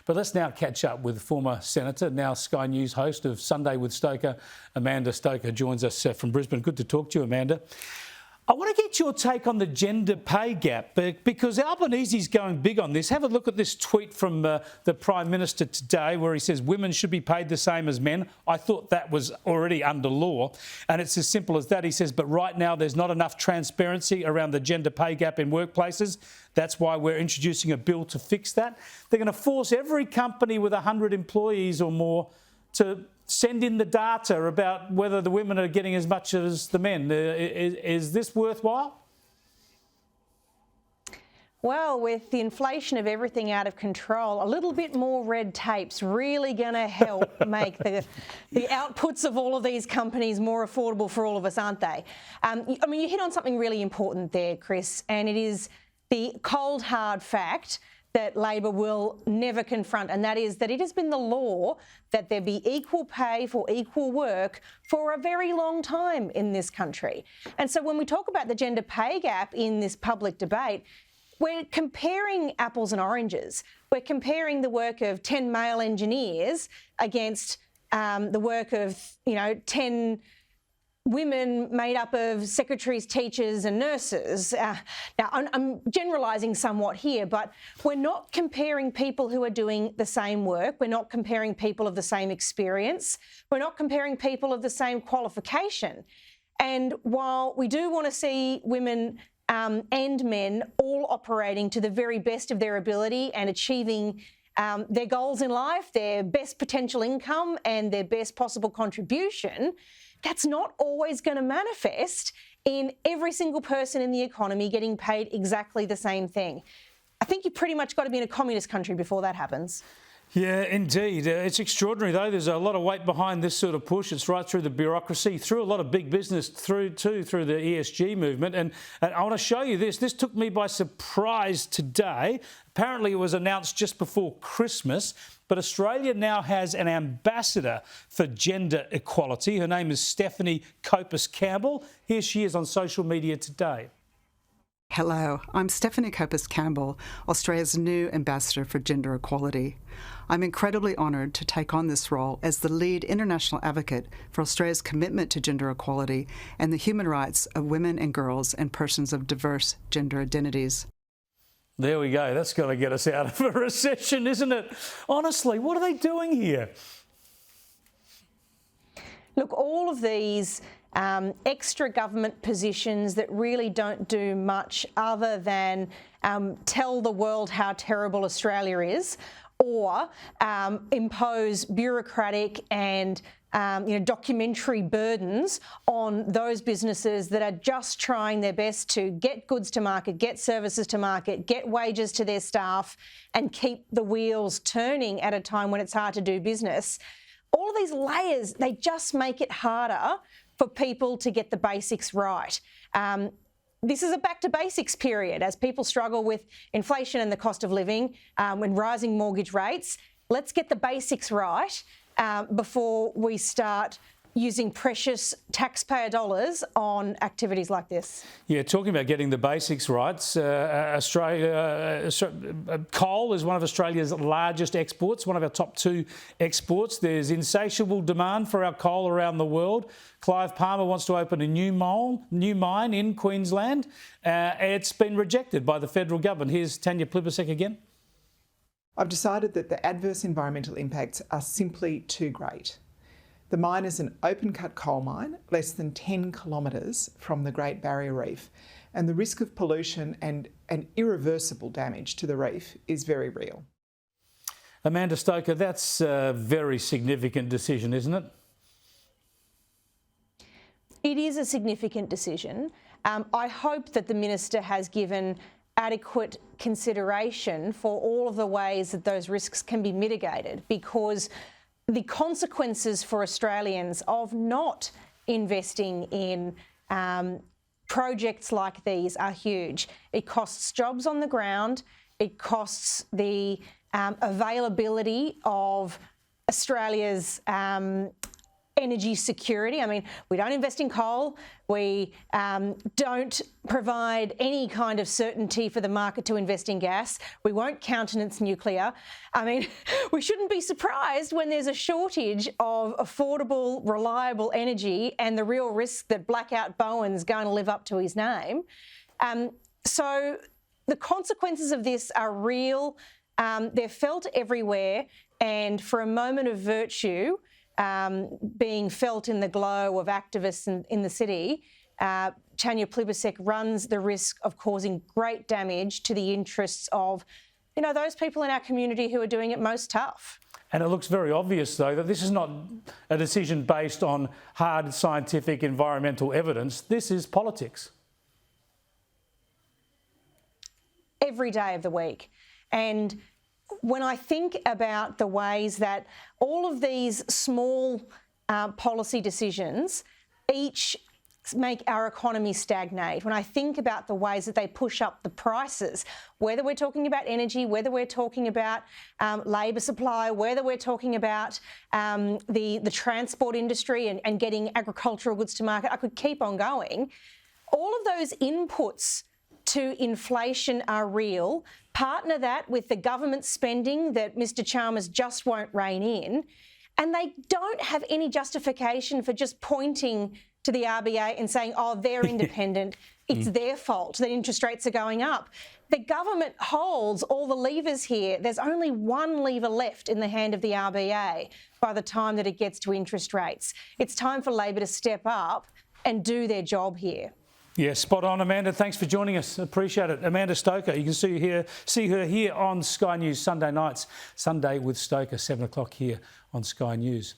But let's now catch up with former Senator, now Sky News host of Sunday with Stoker. Amanda Stoker joins us from Brisbane. Good to talk to you, Amanda. I want to get your take on the gender pay gap because Albanese's going big on this. Have a look at this tweet from the Prime Minister today where he says women should be paid the same as men. I thought that was already under law, and it's as simple as that. He says, but right now there's not enough transparency around the gender pay gap in workplaces. That's why we're introducing a bill to fix that. They're going to force every company with 100 employees or more to send in the data about whether the women are getting as much as the men. Is this worthwhile? Well, with the inflation of everything out of control, a little bit more red tape's really going to help make the outputs of all of these companies more affordable for all of us, aren't they? I mean, you hit on something really important there, Chris, and it is the cold, hard fact that Labor will never confront, and that is that it has been the law that there be equal pay for equal work for a very long time in this country. And so when we talk about the gender pay gap in this public debate, we're comparing apples and oranges. We're comparing the work of 10 male engineers against the work of, 10 women made up of secretaries, teachers and nurses. Now, I'm generalising somewhat here, but we're not comparing people who are doing the same work. We're not comparing people of the same experience. We're not comparing people of the same qualification. And while we do want to see women and men all operating to the very best of their ability and achieving their goals in life, their best potential income and their best possible contribution, that's not always going to manifest in every single person in the economy getting paid exactly the same thing. I think you've pretty much got to be in a communist country before that happens. Yeah, indeed. It's extraordinary, though. There's a lot of weight behind this sort of push. It's right through the bureaucracy, through a lot of big business, through the ESG movement. And I want to show you this. This took me by surprise today. Apparently, it was announced just before Christmas. But Australia now has an ambassador for gender equality. Her name is Stephanie Copas-Campbell. Here she is on social media today. Hello, I'm Stephanie Copas-Campbell, Australia's new Ambassador for Gender Equality. I'm incredibly honoured to take on this role as the lead international advocate for Australia's commitment to gender equality and the human rights of women and girls and persons of diverse gender identities. There we go. That's got to get us out of a recession, isn't it? Honestly, what are they doing here? Look, all of these extra government positions that really don't do much other than tell the world how terrible Australia is, or impose bureaucratic and documentary burdens on those businesses that are just trying their best to get goods to market, get services to market, get wages to their staff and keep the wheels turning at a time when it's hard to do business. All of these layers, they just make it harder for people to get the basics right. This is a back to basics period as people struggle with inflation and the cost of living and rising mortgage rates. Let's get the basics right before we start using precious taxpayer dollars on activities like this. Yeah, talking about getting the basics right, coal is one of Australia's largest exports, one of our top 2 exports. There's insatiable demand for our coal around the world. Clive Palmer wants to open a new mine in Queensland. It's been rejected by the federal government. Here's Tanya Plibersek again. I've decided that the adverse environmental impacts are simply too great. The mine is an open-cut coal mine, less than 10 kilometres from the Great Barrier Reef, and the risk of pollution and irreversible damage to the reef is very real. Amanda Stoker, that's a very significant decision, isn't it? It is a significant decision. I hope that the Minister has given adequate consideration for all of the ways that those risks can be mitigated, because the consequences for Australians of not investing in projects like these are huge. It costs jobs on the ground. It costs the availability of Australia's energy security. I mean, we don't invest in coal. We don't provide any kind of certainty for the market to invest in gas. We won't countenance nuclear. I mean, we shouldn't be surprised when there's a shortage of affordable, reliable energy and the real risk that Blackout Bowen's going to live up to his name. So the consequences of this are real. They're felt everywhere. And for a moment of virtue, being felt in the glow of activists in the city, Tanya Plibersek runs the risk of causing great damage to the interests of, those people in our community who are doing it most tough. And it looks very obvious, though, that this is not a decision based on hard scientific environmental evidence. This is politics. Every day of the week. And when I think about the ways that all of these small policy decisions each make our economy stagnate, when I think about the ways that they push up the prices, whether we're talking about energy, whether we're talking about labour supply, whether we're talking about the transport industry and getting agricultural goods to market, I could keep on going. All of those inputs to inflation are real. Partner that with the government spending that Mr Chalmers just won't rein in, and they don't have any justification for just pointing to the RBA and saying, oh, they're independent, it's their fault that interest rates are going up. The government holds all the levers here. There's only one lever left in the hand of the RBA by the time that it gets to interest rates. It's time for Labor to step up and do their job here. Yeah, spot on, Amanda. Thanks for joining us. Appreciate it. Amanda Stoker, you can see her here on Sky News Sunday nights. Sunday with Stoker, 7 o'clock here on Sky News.